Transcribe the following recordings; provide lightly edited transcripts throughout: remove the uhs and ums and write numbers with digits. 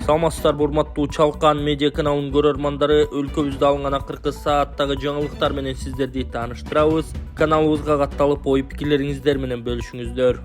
Саламатсыздарбы урматтуу Чалкан медиа каналынын көрөрмандары, өлкөбүздө алынган акыркы сааттагы жаңылыктар менен сиздерди тааныштырабыз. Каналыбызга катталып, ой пикирлериңиздер менен бөлүшүңүздөр.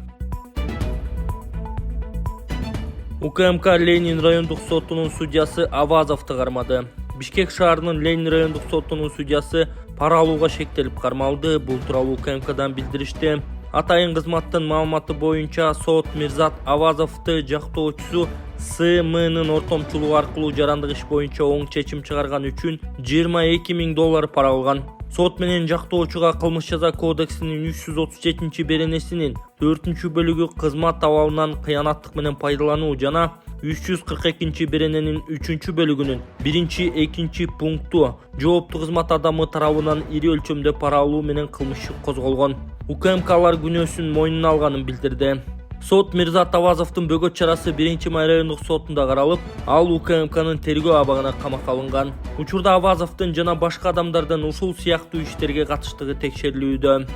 УКМК Ленин райондук сотунун судьясы Авазовду кармады. Бишкек шаарынын Ленин райондук сотунун судьясы пара алууга шектелип кармалды. Бул тууралуу УКМКдан билдиришти. Атайын кызматтын маалыматы боюнча сот Мирзат Авазовду жактоочусу СМнын ортомчулугу аркылуу жарандык иш боюнча оң чечим чыгарган үчүн $22.000 пара алган. Сот менен жактоочуга кылмыш жаза кодексинин 337 беренесинин 4-бөлүгү кызмат абалынан кыянаттык менен пайдалануу жана 342 берененин 3-бөлүгүнүн 1-2 пункту жооптуу кызмат адамы тарабынан ири өлчөмдө пара алуу менен кылмыш козголгон. УКМКлар күнөөсүн мойнуна алганын билдирди. Сот Мирзат Авазовдун бөгөт чарасы 1-май райондук сотунда каралып, ал УКМКнын тергөө абагына камакка алынган. Учурда Авазовдун жана башка адамдардын ушул сыяктуу иштерге катыштыгы текшерилүүдө.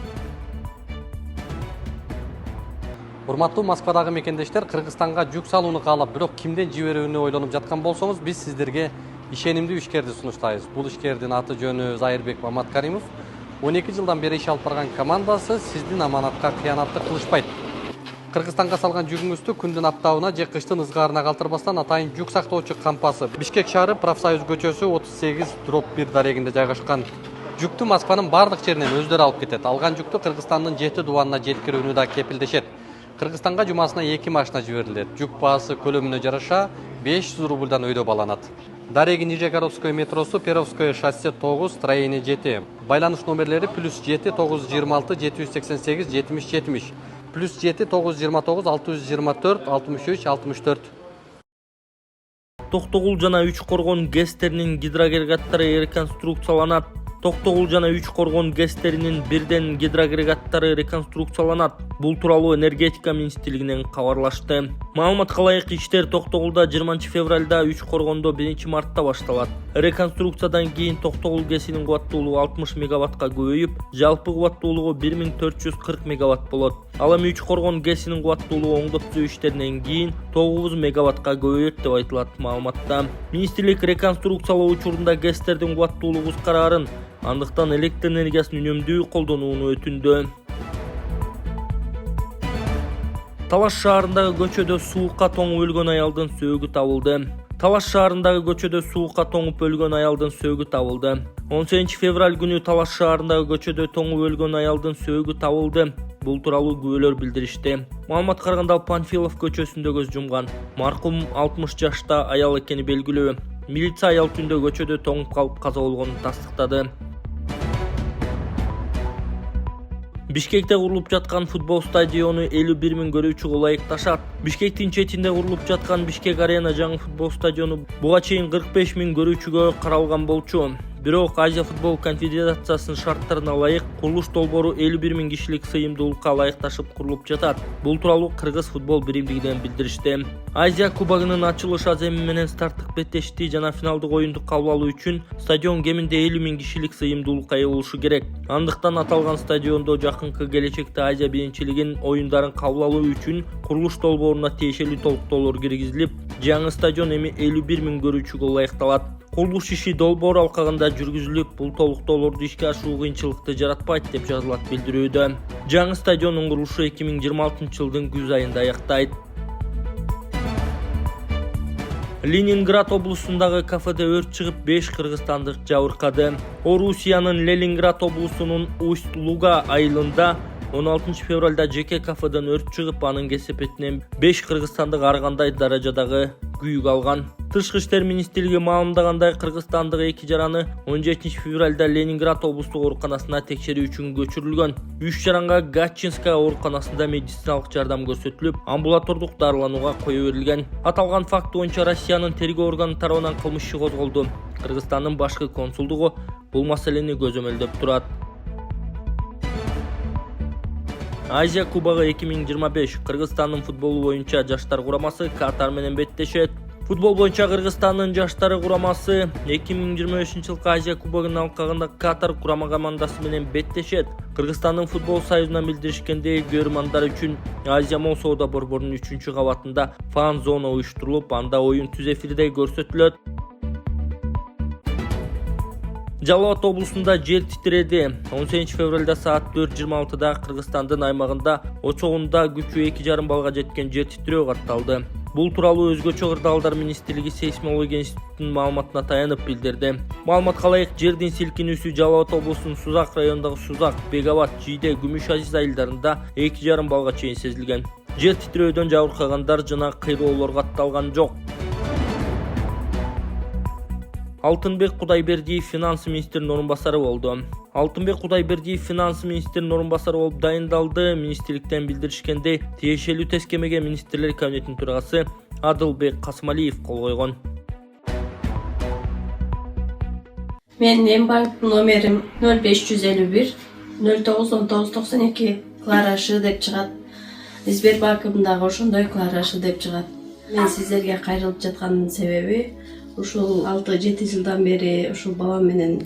Урматтуу Москвадагы мекендештер, Кыргызстанга жүк салууну каалап, бирок кимден жиберүүнү ойлонуп жаткан болсоңуз, биз сиздерге ишенимдүү ишкерди сунуштайбыз. Бул ишкердин аты жөнү Зайырбек Маматкаримов. 12 жылдан бери иш алып барган командасы сиздин аманатка кыянаттык кылышпайт. Кыргызстанга салган жүгүңүздү күндүн аптабына же кыштын ызгаарына калтырбастан атайын жүк сактоочу кампасы Бишкек шаары Профсоюз көчөсү 38/1 дарегинде жайгашкан. Жүктү Москванын бардык жеринен өздөрү алып кетет. Алган жүктү Кыргызстандын 7 дубанына жеткирүүнү да кепилдешет. Кыргызстанга жумасына 2 машина жиберилет. Жүк баасы көлөмүнө жараша 500 рубльдан өйдө баланат. Дареги Нижегородское метросу, Перовское шоссе 9, строение 7. Байланыш номерлери +7 926 788 70 70. +7 929 624 63 64. Токтогул жана 3 коргон ГЭСтеринин гидроагрегаттары реконструкцияланат. Токтогул жана 3 коргон ГЭСтеринин бирден гидроагрегаттары реконструкцияланат. Бул тууралуу энергетика министрлигинен кабарлашты. Маалыматка ылайык иштер Токтогулда 20 февралда, 3 коргондо 1 мартта башталат. Реконструкциядан кийин Токтогул ГЭСинин кубаттуулугу 60 мегаваттка көбөйүп, жалпы кубаттуулугу 1440 мегаватт болот. Ал эми 3 коргон ГЭСинин кубаттуулугу оңдоп түзөө иштеринен кийин 9 мегаваттка көбөйөт деп айтылат маалыматта. Министрлик реконструкциялоо учурунда ГЭСтердин кубаттуулугу кыскарарын, андыктан электр энергиясын үнөмдүү колдонууну өтүндү. Талаш шаарындагы көчөдө суукка тоңуп өлгөн аялдын сөөгү табылды. Талаш шаарындагы көчөдө суукка тоңуп өлгөн аялдын сөөгү табылды. 18 февраль күнү Талаш шаарындагы көчөдө тоңуп өлгөн аялдын сөөгү табылды. Бул тууралуу күбөлөр билдиришти. Маалыматка караганда Панфилов көчөсүндө көз жумган. Маркум 60 жашта аял экени белгилүү. Милиция аял түндө көчөдө тоңуп калып каза болгонун тастыктады. Бишкекте курулуп жаткан футбол стадиону 51 000 көрүүчүгө ылайыкташат. Бишкектин четинде курулуп жаткан Бишкек арена жаңы футбол стадиону буга чейин 45 000 көрүүчүгө каралган болчу. Бирок Азия футбол конфедерациясынын шарттарына ылайык курулуш долбоору 51 000 кишилик сыйымдуулукка ылайыкташып курулуп жатат. Бул тууралуу Кыргыз футбол биримдигинен билдиришти. Азия кубогунун ачылыш аземи менен старттык беттешти жана финалдык оюнду кабыл алуу үчүн стадион кеминде 50 000 кишилик сыйымдуулукка ээ болушу керек. Андыктан аталган стадиондо жакынкы келечекте Азия биринчилигинин оюндарын кабыл алуу үчүн курулуш долбооруна тиешелүү толуктоолор киргизилип, жаңы стадион эми 51 000 көрүүчүгө ылайыкталат. Курулуш иши долбоор алкагында жүргүзүлүп, бул толуктоолорду ишке ашыруу кыйынчылыкты жаратпайт деп жазылат билдирүүдө. Жаңы стадиондун курулушу 2026 жылдын күз айында аяктайт. Ленинград облусундагы кафеде өрт чыгып 5 кыргызстандык жабыркады. Орусиянын Ленинград облусунун Усть-Луга айылында 16 февралда жеке кафеден өрт чыгып, анын кесепетинен 5 кыргызстандык ар кандай даражадагы күйүк алган. Тышкы иштер министрлиги маалымдагандай, кыргызстандык 2 жараны 17 февралда Ленинград облустук ооруканасына текшерүү үчүн көчүрүлгөн. 3 жаранга Гатчинская ооруканасында медициналык жардам көрсөтүлүп, амбулатордук дарыланууга кое берилген. Аталган факт боюнча Россиянын тергөө органы тарабынан кылмыш иши козголду. Кыргызстандын башкы консулдугу бул маселени көзөмөлдөп турат. Азия кубогу 2025 Кыргызстандын футболу боюнча жаштар курамасы Катар менен беттешет. Futbol боюнча Кыргызстандын жаштары курамасы 2025-жылкы Азия кубогунун алкагында Катар курама командасы менен беттешет. Кыргызстандын футбол союзунан билдиришкендей, көрөрмандар үчүн Азия Мол соода борборунун 3-кабатында фан зона уюштурулуп, анда оюн түз эфирде көрсөтүлөт. Жалал Абад облусунда жер титиреди. 18 февралда саат 4:26 Кыргызстандын аймагында очогунда күчү 2,5 балга жеткен жер титирөө катталды. Бул тууралуу Өзгөчө Кырдаалдар министрлиги сейсмология институтунун маалыматына таянып билдирди. Маалыматка ылайык, жердин силкинүүсү Жалал Абад облусунун Сузак районундагы Сузак, Бегабад, Жийде, Күмүш Азиз айылдарында 2,5 балга чейин сезилген. Жер титирөөдөн жабыркагандар жана кыйроолор катталган жок. Алтынбек Кудайбердиев финансы министринин орун басары болду. Алтынбек Кудайбердиев финансы министринин орун басары болуп дайындалды. Министрликтен билдиришкендей, тиешелүү тескемеге министрлер кабинетинин төрагасы Адылбек Касымалиев кол койгон. Менин банк номерим 0551 091992 Кларашы деп чыгат. Сбербанкымдагы ошондой Кларашы деп чыгат. Мен сиздерге кайрылып жаткандын себеби ушул 6-7 жылдан бери ушул балам менен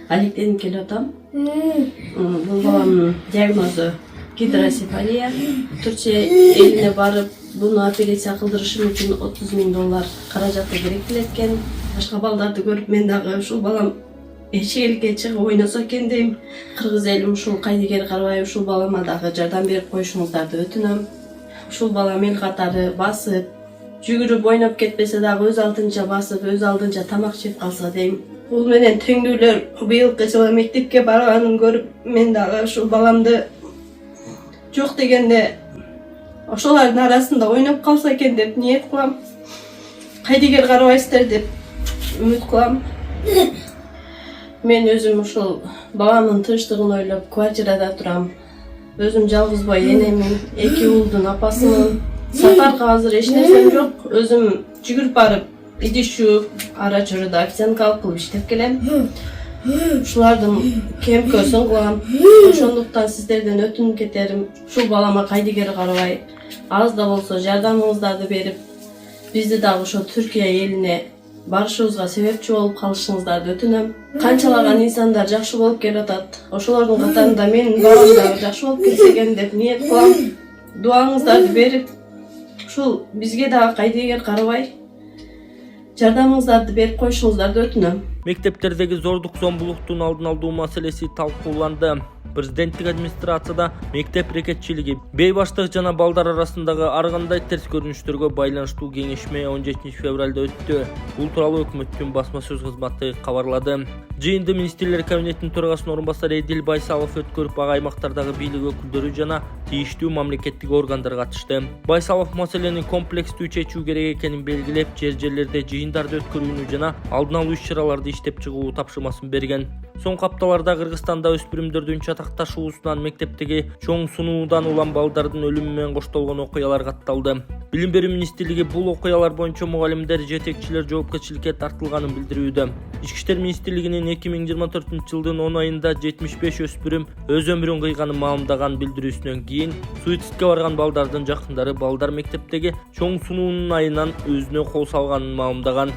алектенип келип атам. Бул баламдын диагнозу гидросефалия. Түркия элине барып, буну операция кылдырышым үчүн $30,000 каражаты керектелет экен. Башка балдарды көрүп мен дагы ушул балам эшикке чыгып ойносо экен дейм. Кыргыз элим ушул Кайдыгер Карабаев ушул балама дагы жардам берип коюшуңуздарды өтүнөм. Ушул балам эл катары басып, жүгүрүп ойноп кетпесе дагы өз алдынча басып, өз алдынча тамак жеп калса дейм. Бул менен теңдүүлөр быйылкы жылы мектепке барганын көрүп, мен дагы ушул баламды жок дегенде ошолордун арасында ойноп калса экен деп ниет кылам. Кайдыгер карабайсыздар деп үмүт кылам. Мен өзүм ушул баламдын тынчтыгын ойлоп квартирада турам. Өзүм жалгыз бой энемин, 2 уулдун апасымын. Сапарга азыр эч нерсем жок. Өзүм жүгүрүп барып, идиш жууп, ара чоруда официанткалык кылып иштеп келем. Ушулардын кемкөсүн кылам. Ошондуктан сиздерден өтүнүп кетерим, ушул балама Кайдыгер Карабай аз да болсо жардамыңыздарды берип, бизди дагы ошо Түркия элине барышыбызга себепчи болуп калышыңыздарды өтүнөм. Канчалаган инсандар жакшы болуп келип атат. Ошолордун катарында менин балам дагы жакшы болуп кетсе экен деп ниет кылам. Дуаңыздарды берип, ушул бизге дагы Кайдыгер Карабай жардамыңыздарды берип коюшуңуздарды өтүнөм. Мектептердеги зордук зомбулуктун алдын алуу маселеси талкууланды. Президенттик администрацияда мектеп рекетчилиги, бейбаштык жана балдар арасындагы ар кандай терс көрүнүштөргө байланыштуу кеңешме 17 февралда өттү. Бул тууралуу өкмөттүн басма сөз кызматы кабарлады. Жыйынды министрлер кабинетинин төрагасынын орун басары Эдил Байсалов өткөрүп, ага аймактардагы бийлик өкүлдөрү жана тийиштүү мамлекеттик органдар катышты. Байсалов маселени комплекстүү чечүү керек экенин белгилеп, жерлерде жыйындарды өткөрүүнү жана алдын алуу иш-чараларды иштеп чыгуу тапшырмасын берген. Соңку апталарда Кыргызстанда өспүрүмдөрдүн чатакташуусунан мектептеги чоң сунуудан улам балдардын өлүмү менен коштолгон окуялар катталды. Билим берүү министрлиги бул окуялар боюнча мугалимдер, жетекчилер жоопкерчиликке тартылганын билдирүүдө. Ички иштер министрлигинин 2024-жылдын 10 айында 75 өспүрүм өз өмүрүн кыйганын маалымдаган билдирүүсүнөн кийин суицидке барган балдардын жакындары балдар мектептеги чоң сунуунун айынан өзүнө кол салганын маалымдаган.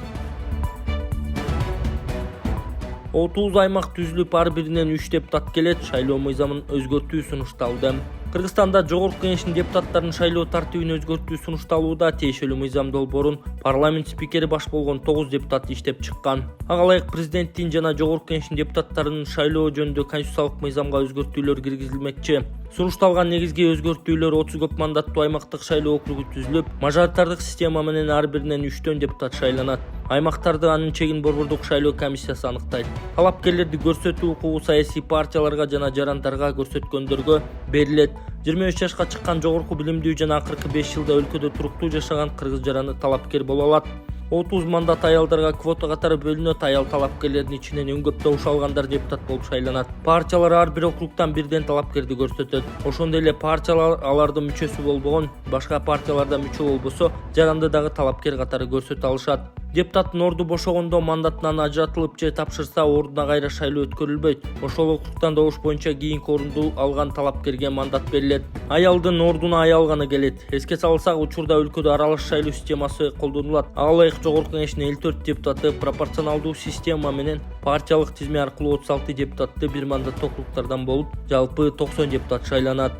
30 аймак түзүлүп, ар биринен 3 депутат келет. Шайлоо мыйзамын өзгөртүү сунушталды. Кыргызстанда жогорку кеңештин депутаттарын шайлоо тартибин өзгөртүү сунушталууда. Тиешелүү мыйзам долбоорун парламент спикери баш болгон 9 депутат иштеп чыккан. Ага ылайык президенттин жана жогорку кеңештин депутаттарынын шайлоо жөнүндө конституциялык мыйзамга өзгөртүүлөр киргизилмекчи. Сунушталган негизги өзгөртүүлөр 30 көп мандаттуу аймактык шайлоо округу түзүлүп, мажоритардык система менен ар биринен 3 депутат шайланат. Аймактарды анын чегин борбордук шайлоо комиссиясы аныктайт. Талапкерлерди көрсөтүү укугу саясий партияларга жана жарандарга көрсөткөндөргө берилет. 23 жашка чыккан жогорку билимдүү жана акыркы 5 жылда өлкөдө туруктуу жашаган кыргыз жараны талапкер боло алат. 30 мандат аялдарга квота катары бөлүнөт. Аял талапкерлердин ичинен эң көп добуш алгандар депутат болуп шайланат. Партиялар ар бир округтан бирден талапкерди көрсөтөт. Ошондой эле партиялар алардын мүчөсү болбогон, башка партияларда мүчө болбосо, жаранды дагы талапкер катары көрсөтө алышат. Депутаттын орду бошогондо мандатынан ажыратылып же тапшырса ордуна кайра шайлоо өткөрүлбөйт. Ошол укуктан добуш боюнча кийинки орунду алган талапкерге мандат берилет. Аялдын ордуна аялганы келет. Эске салсак, учурда өлкөдө аралаш шайлоо системасы колдонулат. Ага ылайык Жогорку Кеңештин 54 депутаты пропорционалдуу система менен партиялык тизме аркылуу 36 депутатты бир мандаттуу округтардан болуп, жалпы 90 депутат шайланат.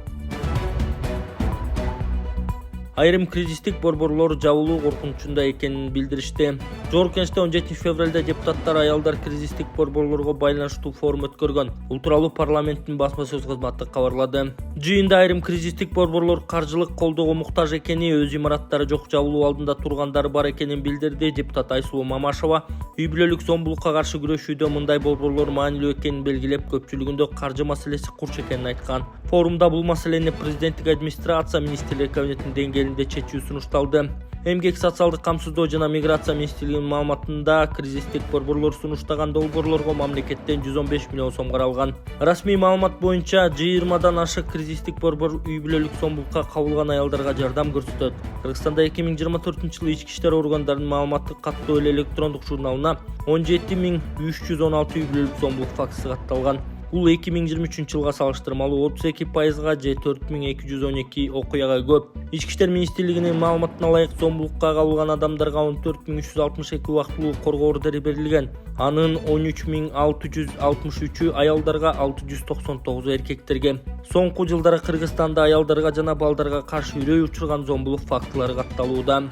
Айрым кризистик борборлор жабылуу коркунучунда экенин билдиришти. Жогорку Кеңеште 17 февралда депутаттар аялдар кризистик борборлорго байланыштуу форум өткөргөн. Бул тууралуу парламенттин басма сөз кызматы кабарлады. Жыйында айрым кризистик борборлор каржылык колдоого муктаж экени, өз имараттары жок жабылуу алдында тургандары бар экенин билдирди. Депутат Айсулуу Мамашева үй бүлөлүк зомбулукка каршы күрөшүүдө мындай борборлор маанилүү экенин белгилеп, көпчүлүгүндө каржы маселеси курч экенин айткан. Форумда бул маселени президенттик администрация министрлер кабинетинин деңгээлинде чечүү сунушталды. Эмгек, социалдык камсыздоо жана миграция министрлигинин маалыматында кризистик борборлор сунуштаган долбоорлорго мамлекеттен 115 миллион сом каралган. Расмий маалымат боюнча 20дан ашык кризистик борбор үй бүлөлүк зомбулукка кабылган аялдарга жардам көрсөтөт. Кыргызстанда 2024-жылы ички иштер органдарынын маалыматтык каттоо эле электрондук журналына 17316 үй бүлөлүк зомбулук фактысы катталган. Бул 2023 жылга салыштырмалуу 32%га же 4212 окуяга көп. Ички иштер министрлигинин маалыматына ылайык зомбулукка кабылган адамдарга 14362 убактылуу коргоо ордери берилген. Анын 13663 аялдарга, 699 эркектерге. Соңку жылдары Кыргызстанда аялдарга жана балдарга каршы үрөй учурган зомбулук фактылары катталууда.